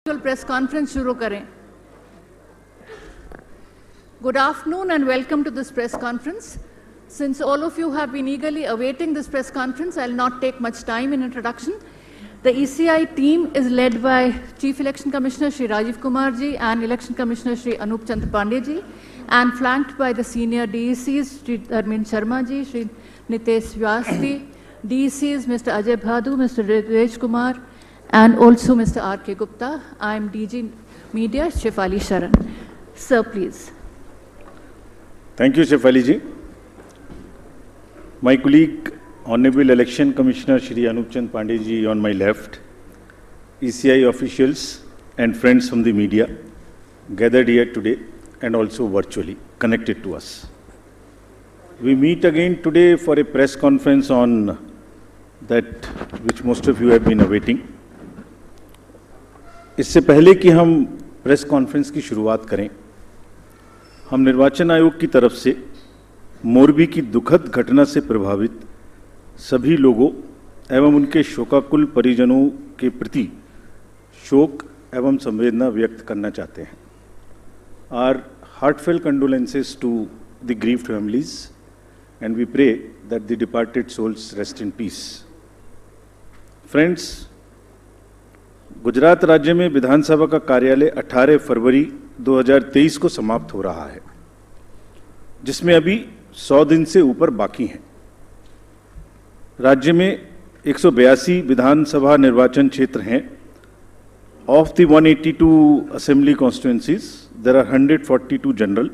Press conference शुरू करें. Good afternoon and welcome to this press conference. Since all of you have been eagerly awaiting this press conference, I'll not take much time in introduction. The ECI team is led by Chief Election Commissioner Shri Rajiv Kumar ji and Election Commissioner Shri Anup Chandra Pandey ji, and flanked by the senior DECs Shri Dharmin Sharma ji, Shri Nitesh Vyasji, DECs Mr. Ajay Bhadu, Mr. Rajesh Kumar, and also Mr. R.K. Gupta. I am DG Media, Shefali Sharan. Sir, please. Thank you, Shefali ji. My colleague, Honorable Election Commissioner Shri Anup Chandra Pandey ji on my left, ECI officials and friends from the media gathered here today and also virtually connected to us. We meet again today for a press conference on that which most of you have been awaiting. इससे पहले कि हम press conference की शुरुआत करें, हम निर्वाचन आयोग की तरफ से मोरबी की दुखद घटना से प्रभावित सभी लोगों एवं उनके शोकाकुल परिजनों के प्रति शोक एवं संवेदना व्यक्त करना चाहते हैं. Our heartfelt condolences to the grieved families and we pray that the departed souls rest in peace. Friends, Gujarat राज्य में विधानसभा का कार्यालय 18 फरवरी 2023 को समाप्त हो रहा है, जिसमें अभी 100 दिन से ऊपर बाकी हैं. राज्य में 182 विधानसभा निर्वाचन क्षेत्र हैं. Of the 182 assembly constituencies, there are 142 general,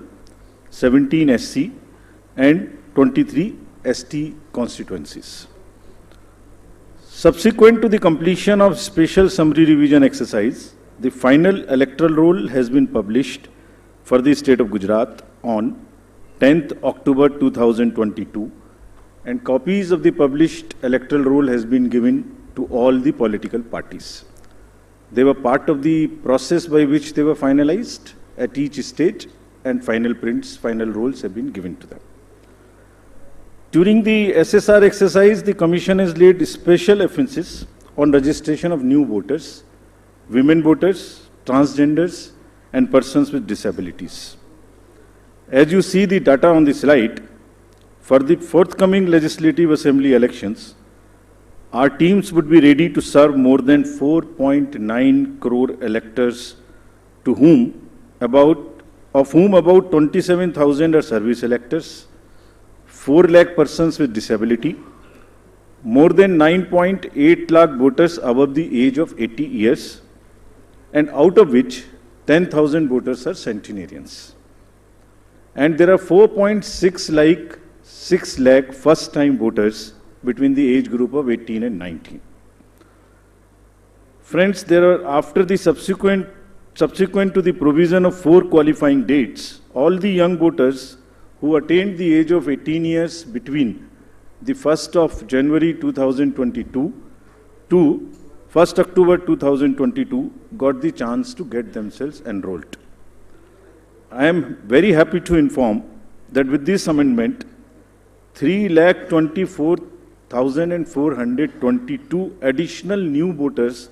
17 SC and 23 ST constituencies. Subsequent to the completion of special summary revision exercise, the final electoral roll has been published for the state of Gujarat on 10th October 2022, and copies of the published electoral roll has been given to all the political parties. They were part of the process by which they were finalized at each stage, and final prints, final rolls have been given to them. During the SSR exercise, the Commission has laid special emphasis on registration of new voters, women voters, transgenders, and persons with disabilities. As you see the data on the slide, for the forthcoming Legislative Assembly elections, our teams would be ready to serve more than 4.9 crore electors, of whom about 27,000 are service electors, 4 lakh persons with disability, more than 9.8 lakh voters above the age of 80 years, and out of which 10,000 voters are centenarians. And there are 4.6 lakh first-time voters between the age group of 18 and 19. Friends, there are, after the subsequent to the provision of 4 qualifying dates, all the young voters who attained the age of 18 years between the 1st of January 2022 to 1st October 2022 got the chance to get themselves enrolled. I am very happy to inform that with this amendment, 3,24,422 additional new voters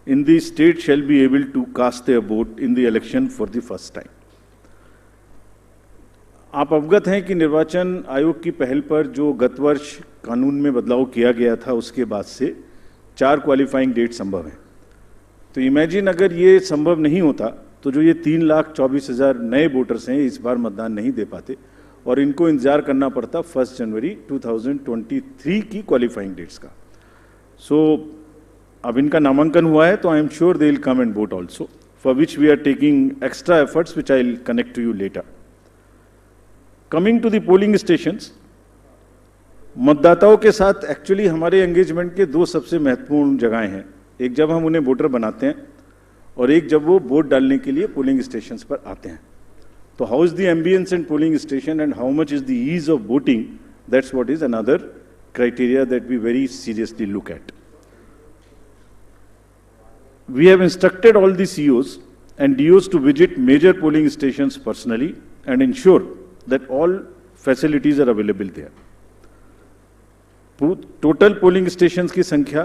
in the state shall be able to cast their vote in the election for the first time. आप अवगत हैं कि निर्वाचन आयोग की पहल पर जो गत वर्ष कानून में बदलाव किया गया था, उसके बाद से 4 क्वालिफाइंग डेट संभव हैं. तो इमेजिन अगर ये संभव नहीं होता तो जो ये 3,24,000 नए वोटर्स हैं इस बार मतदान नहीं दे पाते और इनको इंतजार करना पड़ता 1 जनवरी 2023 की क्वालिफाइंग डेट्स का. सो अब इनका नामांकन हुआ है तो I am sure they will come and vote also, for which we are taking extra efforts which I will connect to you later. Coming to the polling stations, मतदाताओं के साथ एक्चुअली हमारे एंगेजमेंट के 2 सबसे महत्वपूर्ण जगहें हैं. एक जब हम उन्हें वोटर बनाते हैं और एक जब वो वोट डालने के लिए पोलिंग स्टेशंस पर आते हैं. तो how is the ambience in polling station and how much is the ease of voting, that's what is another criteria that we very seriously look at. We have instructed all the CEOs and DOs to visit major polling stations personally and ensure that all facilities are available there. Total polling stations की संख्या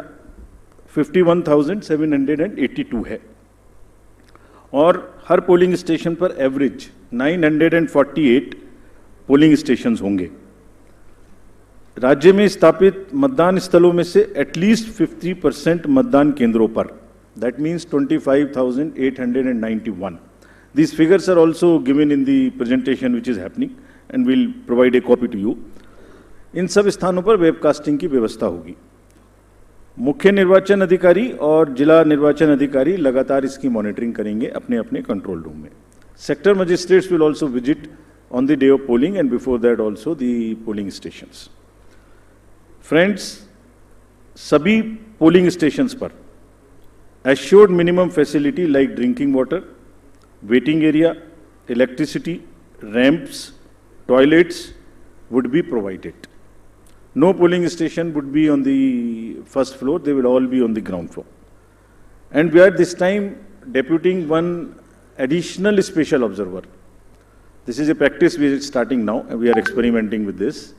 51,782 है. और हर polling station पर average 948 polling stations होंगे। राज्य में स्थापित मतदान स्थलों में से एटलीस्ट 50% मतदान केंद्रों पर, that means 25,891। These figures are also given in the presentation which is happening and we'll provide a copy to you. इन सब स्थानों पर वेबकास्टिंग की व्यवस्था होगी। मुख्य निर्वाचन अधिकारी और जिला निर्वाचन अधिकारी लगातार इसकी मॉनिटरिंग करेंगे अपने अपने कंट्रोल रूम में। Sector magistrates will also visit on the day of polling and before that also the polling stations. Friends, सभी पोलिंग स्टेशंस पर assured minimum facility like drinking water, waiting area, electricity, ramps, toilets would be provided. No polling station would be on the first floor, they will all be on the ground floor. And we are this time deputing one additional special observer. This is a practice we are starting now and we are experimenting with this.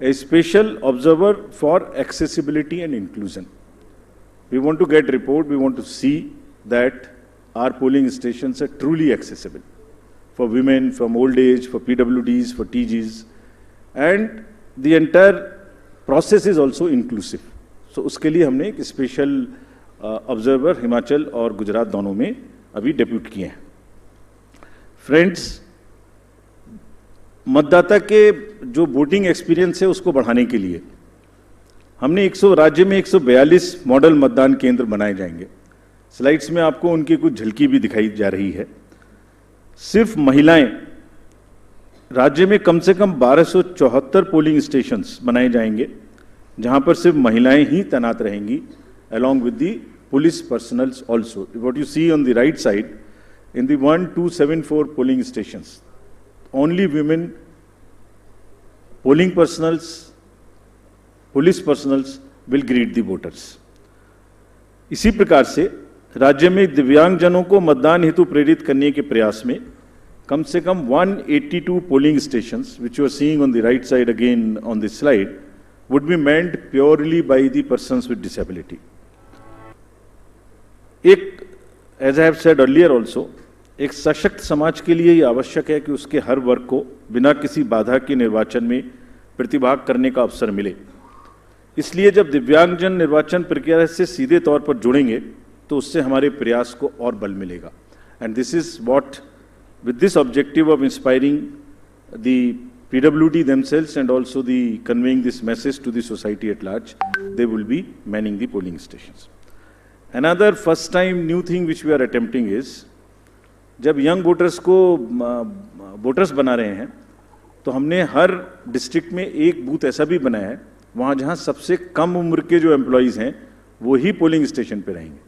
A special observer for accessibility and inclusion. We want to get report, we want to see that our polling stations are truly accessible for women, from old age, for PWDs, for TGs, and the entire process is also inclusive. So उसके लिए हमने एक special observer Himachal और गुजरात दोनों में अभी depute किए हैं। फ्रेंड्स, मतदाता के जो वोटिंग एक्सपीरियंस है उसको बढ़ाने के लिए हमने राज्य में 142 मॉडल मतदान केंद्र बनाए जाएंगे। स्लाइड्स में आपको उनकी कुछ झलकी भी दिखाई जा रही है। सिर्फ महिलाएं, राज्य में कम से कम 1274 पोलिंग स्टेशंस बनाए जाएंगे जहां पर सिर्फ महिलाएं ही तैनात रहेंगी, along with the police personnel also. What you see on the right side, in the 1274 polling stations, only women polling personnel, police personnel will greet the voters. इसी प्रकार से राज्य में दिव्यांगजनों को मतदान हेतु प्रेरित करने के प्रयास में कम से कम 182 polling stations, which you are seeing on the right side again on this slide, would be manned purely by the persons with disability. As I have said earlier also, एक सशक्त समाज के लिए ये आवश्यक है कि उसके हर वर्ग को बिना किसी बाधा के निर्वाचन में प्रतिभाग करने का अवसर मिले। इसलिए जब दिव्यांगजन निर्वाचन प्रक्रिया से सीधे तौर पर जुड़ेंगे तो उससे हमारे प्रयास को और बल मिलेगा। And this is what, with this objective of inspiring the PWD themselves and also the conveying this message to the society at large, they will be manning the polling stations. Another first time new thing which we are attempting is, जब young voters को voters बना रहे हैं तो हमने हर district में एक booth ऐसा भी बनाया है वहाँ जहाँ सबसे कम उम्र के जो एम्प्लॉयज़ हैं वो ही पोलिंग स्टेशन पे रहेंगे।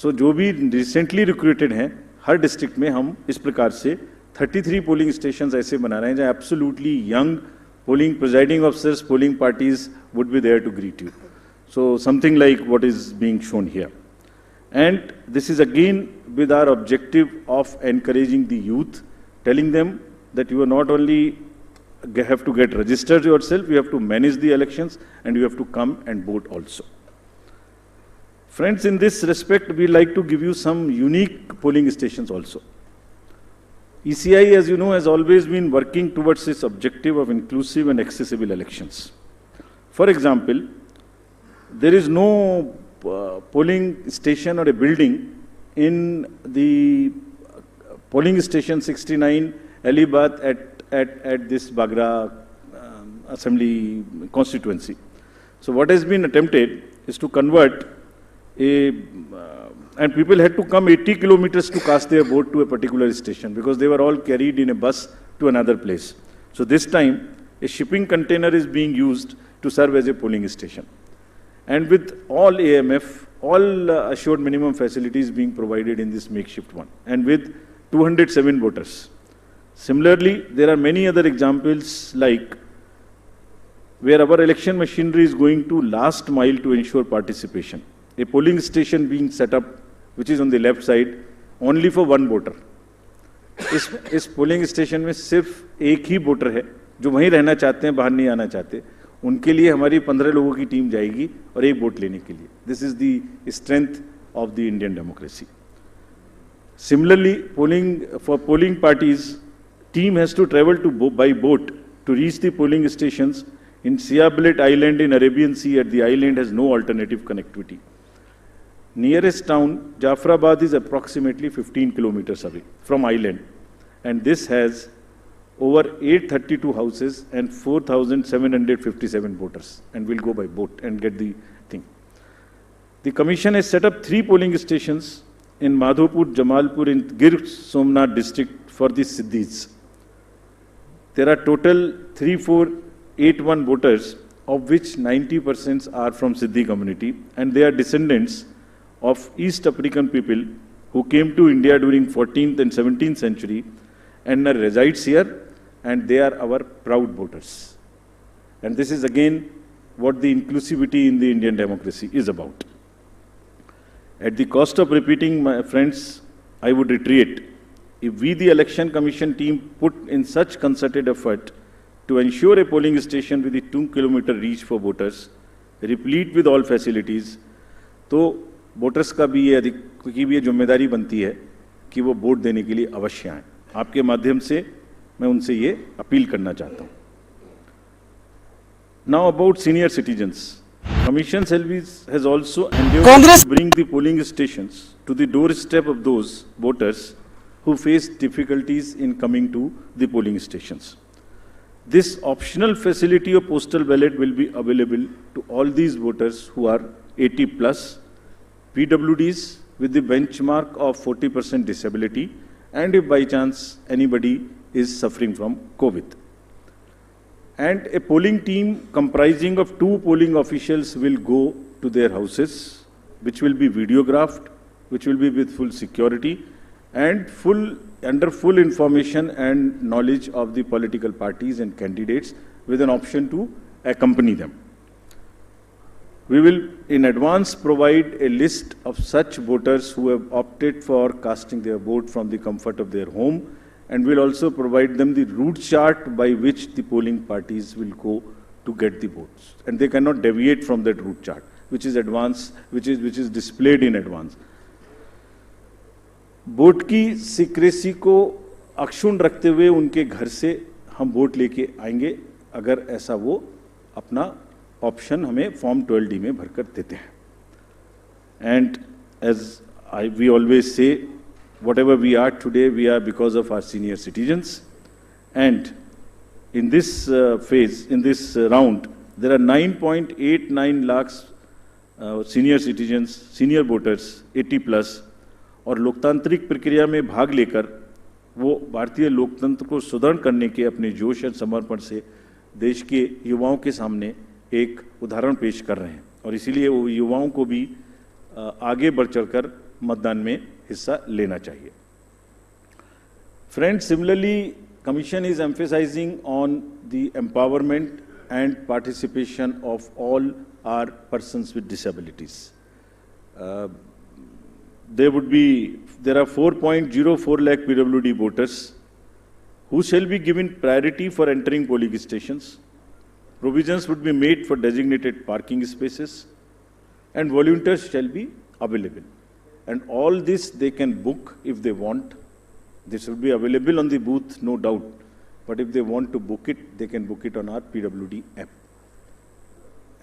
सो जो भी रिसेंटली रिक्रूटेड हैं हर डिस्ट्रिक्ट में हम इस प्रकार से 33 पोलिंग स्टेशंस ऐसे बना रहे हैं जहाँ absolutely young polling presiding officers, polling parties would be there to greet you. So something like what is being shown here. And this is again with our objective of encouraging the youth, telling them that you are not only have to get registered yourself, you have to manage the elections and you have to come and vote also. Friends, in this respect, we like to give you some unique polling stations also. ECI, as you know, has always been working towards this objective of inclusive and accessible elections. For example, there is no polling station or a building in the polling station 69 Alibath at this Bagra assembly constituency. So what has been attempted is to convert and people had to come 80 kilometers to cast their vote to a particular station because they were all carried in a bus to another place. So this time a shipping container is being used to serve as a polling station. And with all AMF, all assured minimum facilities being provided in this makeshift one, and with 207 voters. Similarly, there are many other examples like where our election machinery is going to last mile to ensure participation. A polling station being set up, which is on the left side, only for one voter. इस polling station में सिर्फ एक ही voter है जो वहीं रहना चाहते हैं, बाहर नहीं आना चाहते। उनके लिए हमारी 15 लोगों की टीम जाएगी और एक वोट लेने के लिए। This is the strength of the Indian democracy. Similarly, for polling parties, team has to travel by boat to reach the polling stations in Siabelet Island in Arabian Sea. At the island has no alternative connectivity. Nearest town, Jafrabad, is approximately 15 kilometers away from island, and this has over 832 houses and 4,757 voters, and will go by boat and get the thing. The commission has set up 3 polling stations in Madhopur, Jamalpur, in Gir Somnath district for the Siddhis. There are total 3481 voters, of which 90% are from Siddhi community, and they are descendants of East African people who came to India during 14th and 17th century and resides here, and they are our proud voters. And this is again what the inclusivity in the Indian democracy is about. At the cost of repeating, my friends, I would reiterate, if we, the Election Commission team, put in such concerted effort to ensure a polling station with a 2-kilometer reach for voters, replete with all facilities, तो voters का भी ये जिम्मेदारी बनती है कि वो vote देने के लिए अवश्य आएं। आपके माध्यम से मैं उनसे ये अपील करना चाहता हूं। Now about senior citizens. Commission has also endeavored to bring the polling stations to the doorstep of those voters who face difficulties in coming to the polling stations. This optional facility of postal ballot will be available to all these voters who are 80 plus, PWDs with the benchmark of 40% disability, and if by chance anybody is suffering from COVID. And a polling team comprising of 2 polling officials will go to their houses, which will be videographed, which will be with full security and under full information and knowledge of the political parties and candidates, with an option to accompany them. We will in advance provide a list of such voters who have opted for casting their vote from the comfort of their home, and will also provide them the route chart by which the polling parties will go to get the votes. And they cannot deviate from that route chart, which is displayed in advance. Vote की secrecy को अक्षुण्ण रखते हुए उनके घर से हम vote लेके आएंगे, अगर ऐसा वो अपना ऑप्शन हमें फॉर्म 12D में भरकर देते हैं. And as we always say, whatever we are today, we are because of our senior citizens. And in this phase, in this round, there are 9.89 lakhs senior citizens, senior voters, 80 plus, और लोकतांत्रिक प्रक्रिया में भाग लेकर वो भारतीय लोकतंत्र को सुदृढ़ करने के अपने जोश और समर्पण से देश के युवाओं के सामने एक उदाहरण पेश कर रहे हैं, और इसीलिए वो युवाओं को भी आगे बढ़ चढ़कर मतदान में हिस्सा लेना चाहिए. Friends, similarly, Commission is emphasizing on the empowerment and participation of all our persons with disabilities. There are 4.04 lakh PWD voters who shall be given priority for entering polling stations. Provisions would be made for designated parking spaces, and volunteers shall be available. And all this they can book if they want. This will be available on the booth, no doubt. But if they want to book it, they can book it on our PWD app.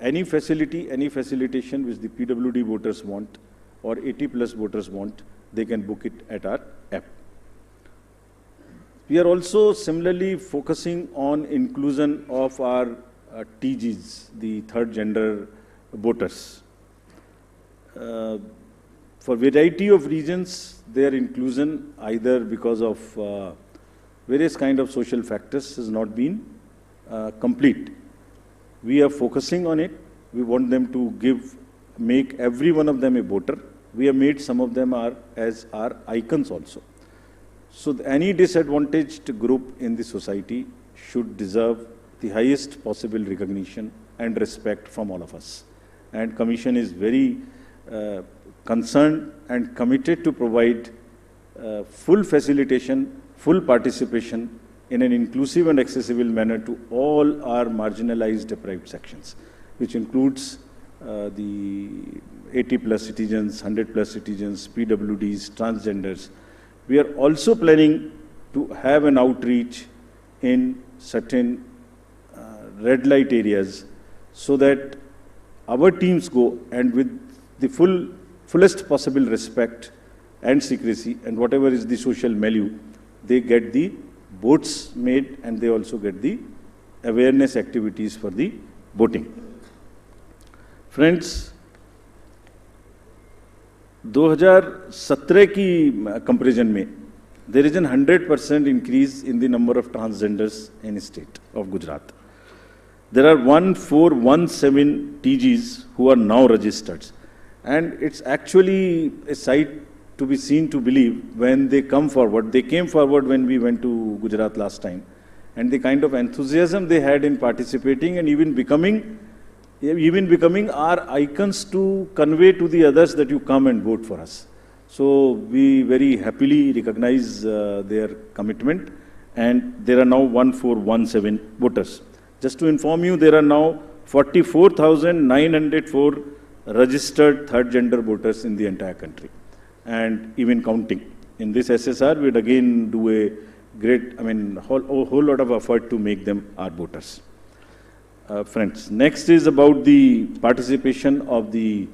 Any facility, any facilitation which the PWD voters want, or 80 plus voters want, they can book it at our app. We are also similarly focusing on inclusion of our TGs, the third gender voters. For variety of reasons, their inclusion, either because of various kind of social factors, has not been complete. We are focusing on it. We want them to make every one of them a voter. We have made some of them as our icons also. So any disadvantaged group in the society should deserve the highest possible recognition and respect from all of us. And Commission is very concerned and committed to provide full facilitation, full participation in an inclusive and accessible manner to all our marginalized deprived sections, which includes the 80 plus citizens, 100 plus citizens, PWDs, transgenders, We are also planning to have an outreach in certain red light areas so that our teams go and with the fullest possible respect and secrecy and whatever is the social milieu, they get the boats made and they also get the awareness activities for the boating. Friends, 2017 की comparison में there is an 100% increase in the number of transgenders in the state of Gujarat. There are 1417 TGs who are now registered. And it's actually a sight to be seen to believe when they come forward. They came forward when we went to Gujarat last time. And the kind of enthusiasm they had in participating and even becoming our icons to convey to the others that you come and vote for us. So we very happily recognize their commitment, and there are now 1417 voters. Just to inform you, there are now 44,904 registered third gender voters in the entire country, and even counting. In this SSR, we'd again do a great, whole lot of effort to make them our voters. Friends, next is about the participation of the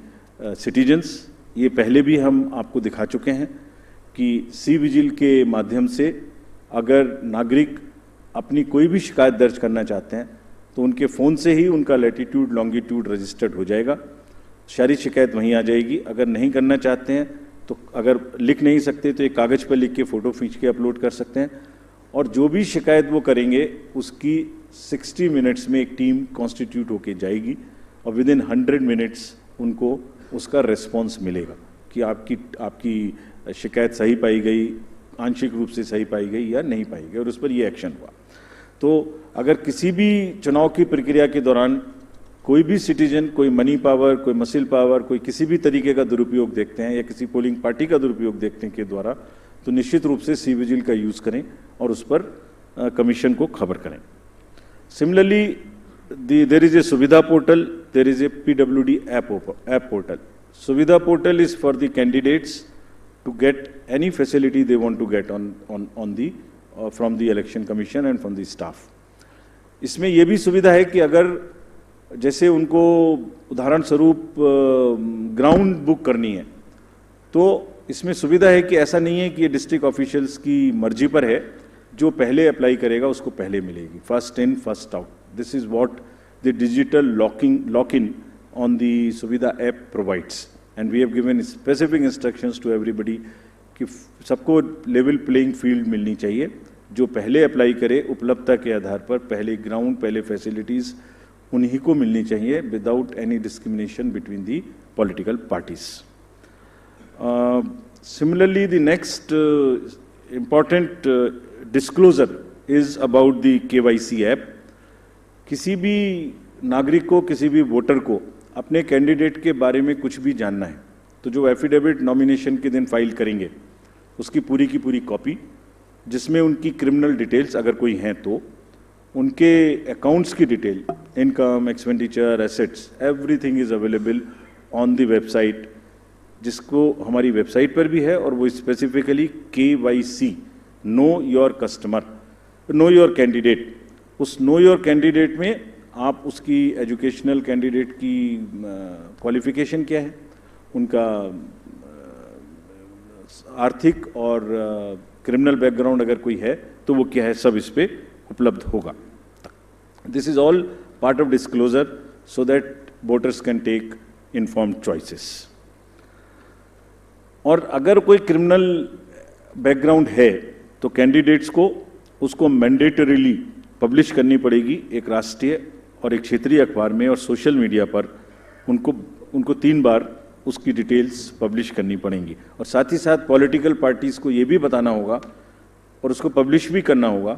citizens. ये पहले भी हम आपको दिखा चुके हैं कि C vigil के माध्यम से अगर नागरिक अपनी कोई भी शिकायत दर्ज करना चाहते हैं तो उनके फ़ोन से ही उनका लैटिट्यूड लॉन्गिट्यूड रजिस्टर्ड हो जाएगा, सारी शिकायत वहीं आ जाएगी। अगर नहीं करना चाहते हैं तो अगर लिख नहीं सकते तो एक कागज़ पर लिख के फ़ोटो खींच के अपलोड कर सकते हैं, और जो भी शिकायत वो करेंगे उसकी 60 मिनट्स में एक टीम कॉन्स्टिट्यूट होके जाएगी और विद इन 100 मिनट्स उनको उसका रिस्पॉन्स मिलेगा कि आपकी शिकायत सही पाई गई, आंशिक रूप से सही पाई गई या नहीं पाई गई, और उस पर ये एक्शन हुआ। तो अगर किसी भी चुनाव की प्रक्रिया के दौरान कोई भी सिटीजन, कोई मनी पावर, कोई मसिल पावर, कोई किसी भी तरीके का दुरुपयोग देखते हैं या किसी पोलिंग पार्टी का दुरुपयोग देखते हैं के द्वारा, तो निश्चित रूप से सी विजिल का यूज़ करें और उस पर कमीशन को खबर करें। Similarly there is a Suvidha portal, there is a PWD app portal. Suvidha portal is for the candidates to get any facility they want to get from the election commission and from the staff. इसमें ये भी सुविधा है कि अगर जैसे उनको उदाहरण स्वरूप ग्राउंड बुक करनी है, तो इसमें सुविधा है कि ऐसा नहीं है कि ये डिस्ट्रिक्ट ऑफिशियल्स की मर्जी पर है, जो पहले अप्लाई करेगा उसको पहले मिलेगी, first in first out. This is what the digital lock-in on the Suvidha app provides, and we have given specific instructions to everybody कि सबको level playing field मिलनी चाहिए। जो पहले अप्लाई करे उपलब्धता के आधार पर पहले ग्राउंड, पहले फैसिलिटीज़ उन्हीं को मिलनी चाहिए without any discrimination between the political parties. Similarly, the next important disclosure is about the KYC app. किसी भी नागरिक को, किसी भी वोटर को अपने कैंडिडेट के बारे में कुछ भी जानना है तो जो एफिडेविट नॉमिनेशन के दिन फाइल करेंगे उसकी पूरी की पूरी कॉपी, जिसमें उनकी क्रिमिनल डिटेल्स अगर कोई हैं तो उनके अकाउंट्स की detail, income, expenditure, assets, everything is available on the website, जिसको हमारी वेबसाइट पर भी है, और वो specifically KYC, know your customer, know your candidate. उस नो योर कैंडिडेट में आप उसकी एजुकेशनल कैंडिडेट की क्वालिफिकेशन क्या है, उनका आर्थिक और क्रिमिनल बैकग्राउंड अगर कोई है तो वो क्या है, सब इस पे उपलब्ध होगा। This is all part of disclosure so that voters can take informed choices. और अगर कोई क्रिमिनल बैकग्राउंड है तो कैंडिडेट्स को उसको मैंडेटरीली पब्लिश करनी पड़ेगी एक राष्ट्रीय और एक क्षेत्रीय अखबार में, और सोशल मीडिया पर उनको 3 बार उसकी डिटेल्स पब्लिश करनी पड़ेंगी। और साथ ही साथ पॉलिटिकल पार्टीज़ को ये भी बताना होगा और उसको पब्लिश भी करना होगा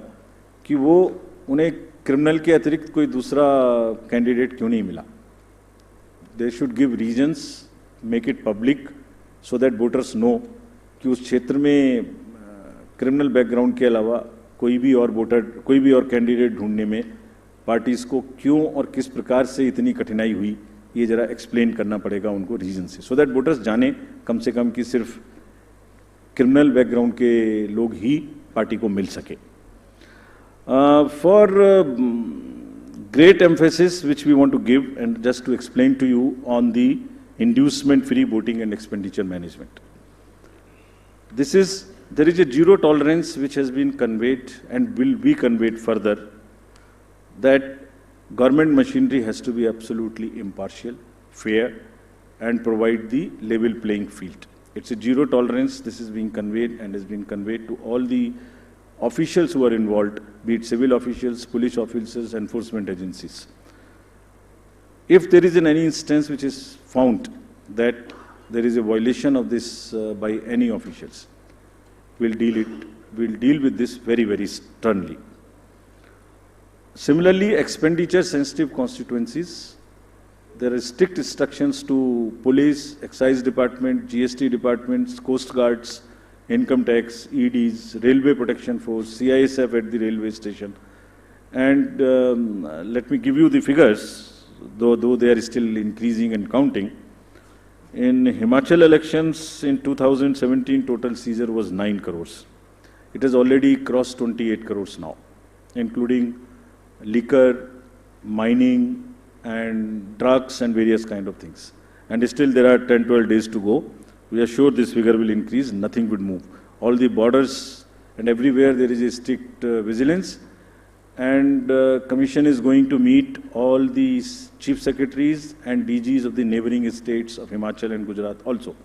कि वो उन्हें क्रिमिनल के अतिरिक्त कोई दूसरा कैंडिडेट क्यों नहीं मिला। They should give reasons, make it public so that voters know कि उस क्षेत्र में क्रिमिनल बैकग्राउंड के अलावा कोई भी और कैंडिडेट ढूंढने में पार्टीज़ को क्यों और किस प्रकार से इतनी कठिनाई हुई, ये जरा एक्सप्लेन करना पड़ेगा उनको रीजन से, सो दैट वोटर्स जाने कम से कम कि सिर्फ क्रिमिनल बैकग्राउंड के लोग ही पार्टी को मिल सके. For great emphasis which we want to give, and just to explain to you on the inducement-free voting and expenditure management. There is a zero tolerance which has been conveyed and will be conveyed further, that government machinery has to be absolutely impartial, fair, and provide the level playing field. It's a zero tolerance. This is being conveyed and has been conveyed to all the officials who are involved, be it civil officials, police officers, enforcement agencies. If there is in any instance which is found that there is a violation of this by any officials, we'll deal with this very, very sternly. Similarly, expenditure sensitive constituencies, there are strict instructions to police, excise department, GST departments, coast guards, income tax, EDs, railway protection force, CISF at the railway station. And let me give you the figures, though they are still increasing and counting. In Himachal elections in 2017, total seizure was 9 crores. It has already crossed 28 crores now, including liquor, mining, and drugs and various kind of things. And still there are 10-12 days to go. We are sure this figure will increase, nothing would move. All the borders and everywhere there is a strict vigilance, and Commission is going to meet all the chief secretaries and DGs of the neighboring states of Himachal and Gujarat also,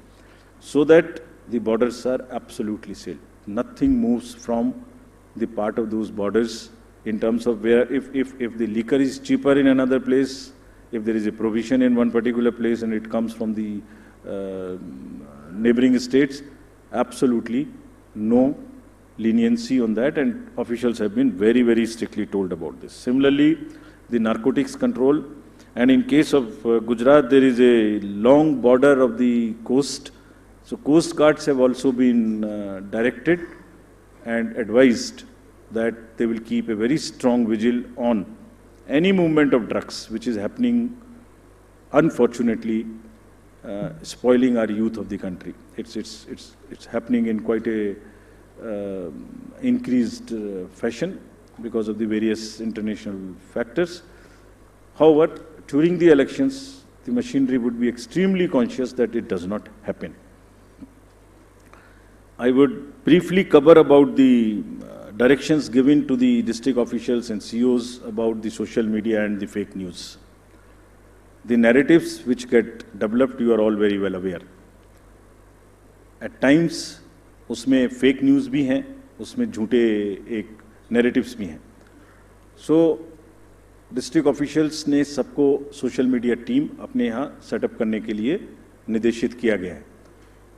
so that the borders are absolutely sealed. Nothing moves from the part of those borders in terms of where, if the liquor is cheaper in another place, if there is a provision in one particular place and it comes from the neighboring states, absolutely no leniency on that, and officials have been very, very strictly told about this. Similarly, the narcotics control, and in case of Gujarat, there is a long border of the coast, so coast guards have also been directed and advised that they will keep a very strong vigil on any movement of drugs which is happening, unfortunately, spoiling our youth of the country. It's happening in quite a increased fashion because of the various international factors. However, during the elections, the machinery would be extremely conscious that it does not happen. I would briefly cover about the directions given to the district officials and COs about the social media and the fake news. The narratives which get developed, you are all very well aware. At times, उसमें fake news भी हैं, उसमें झूठे एक narratives भी हैं. So, district officials ने सबको social media team अपने यहाँ setup करने के लिए निर्देशित किया गया है.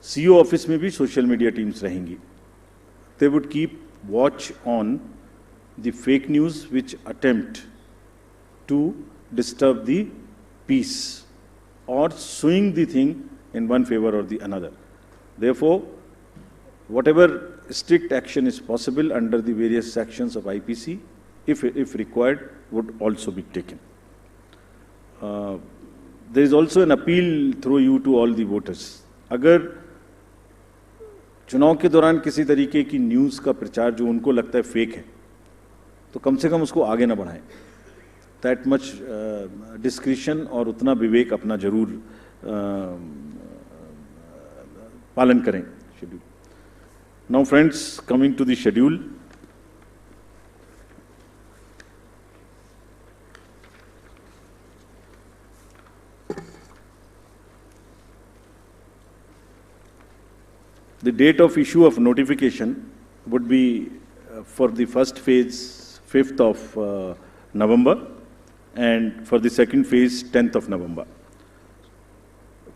CO office में भी social media teams रहेंगी. They would keep watch on the fake news which attempt to disturb the peace or swing the thing in one favor or the another. Therefore, whatever strict action is possible under the various sections of IPC, if required, would also be taken. There is also an appeal through you to all the voters. अगर चुनाव के दौरान किसी तरीके की news का प्रचार जो उनको लगता है फेक है, तो कम से कम उसको आगे ना बढ़ाएं. That much discretion और उतना विवेक अपना जरूर पालन करें. Schedule. Now, friends, coming to the schedule. The date of issue of notification would be for the first phase 5th of November, and for the second phase 10th of November.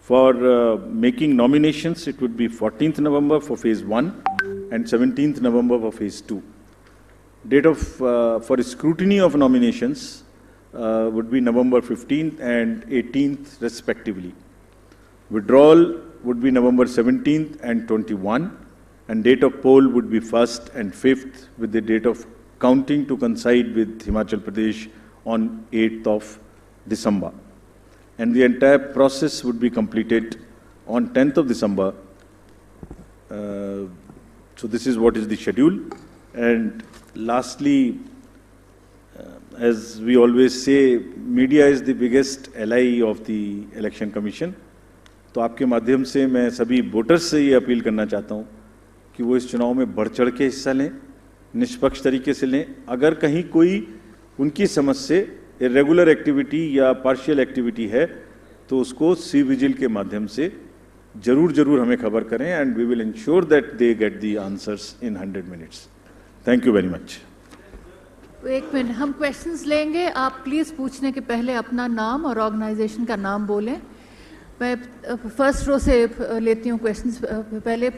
For making nominations, it would be 14th November for phase 1 and 17th November for phase 2. Date of for scrutiny of nominations would be November 15th and 18th respectively. Withdrawal would be November 17th and 21, and date of poll would be 1st and 5th, with the date of counting to coincide with Himachal Pradesh on 8th of December. And the entire process would be completed on 10th of December So this is what is the schedule. And lastly, as we always say, media is the biggest ally of the Election Commission. तो आपके माध्यम से मैं सभी voters से ये appeal करना चाहता हूँ कि वो इस चुनाव में बढ़ चढ़ के हिस्सा लें, निष्पक्ष तरीके से लें। अगर कहीं कोई उनकी समझ से इरेगुलर एक्टिविटी या पार्शियल एक्टिविटी है तो उसको सी विजिल के माध्यम से जरूर हमें खबर करें, and we will ensure that they get the answers in 100 minutes. Thank you very much. एक मिनट, हम क्वेश्चंस लेंगे। आप प्लीज पूछने के पहले अपना नाम और ऑर्गेनाइजेशन का नाम बोलें। मैं फर्स्ट रो से लेती हूँ क्वेश्चंस। पहले